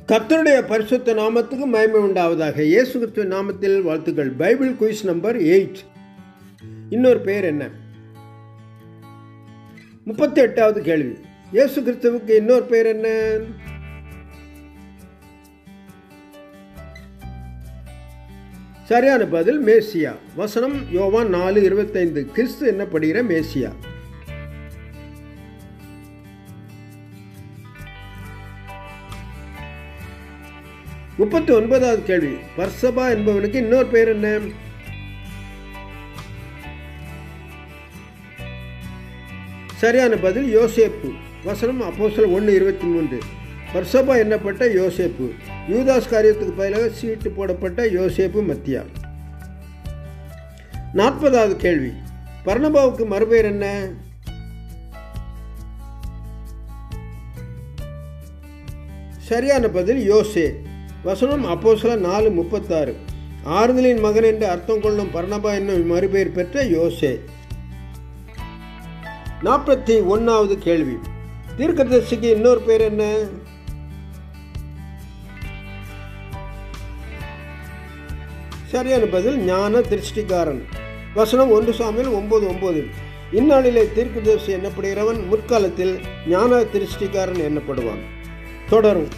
கர்த்தருடைய பரிசுத்த நாமத்துக்கு மகிமை உண்டாவதாக. இயேசு கிறிஸ்துவின் நாமத்தில் வாழ்த்துக்கள். Bible quiz number 8. இன்னொரு பெயர் என்ன? 38வது கேள்வி. இயேசு கிறிஸ்துவுக்கு இன்னொரு பெயர் என்ன? சரியான பதில் மேசியா. வசனம் யோவான் 4:25. கிறிஸ்து என்னப்படுகிற மேசியா. 39வது கேள்வி. பர்சபா என்பவனுக்கு இன்னொரு பெயர் என்ன? சரியான பதில் யோசேப்பு. வசனம் அப்போஸ்தலர் 1:23. பர்சபா என்னப்பட்ட யோசேப்பு. யூதாஸ் காரியத்துக்கு பதிலாக சீட்டு போடப்பட்ட யோசேப்பு மத்தியா. 40வது கேள்வி. பர்னபாவுக்கு மறுபெயர் என்ன? சரியான பதில் யோசே. வசனம் அப்போஸ்தலர் 4:36. ஆறுதலின் மகன் என்று அர்த்தம் கொள்ளும் பர்னபா என்னும் மறுபெயர் பெற்ற யோசே. 41வது கேள்வி. தீர்க்கதரிசிக்கு இன்னொரு பெயர் என்ன? சரியான பதில் ஞான திருஷ்டிகாரன். வசனம் 1 சாமுவேல் 9:9. இந்நாளிலே தீர்க்கதரிசி என்னப்படுகிறவன் முற்காலத்தில் ஞான திருஷ்டிகாரன் என்னப்படுவான். தொடரும்.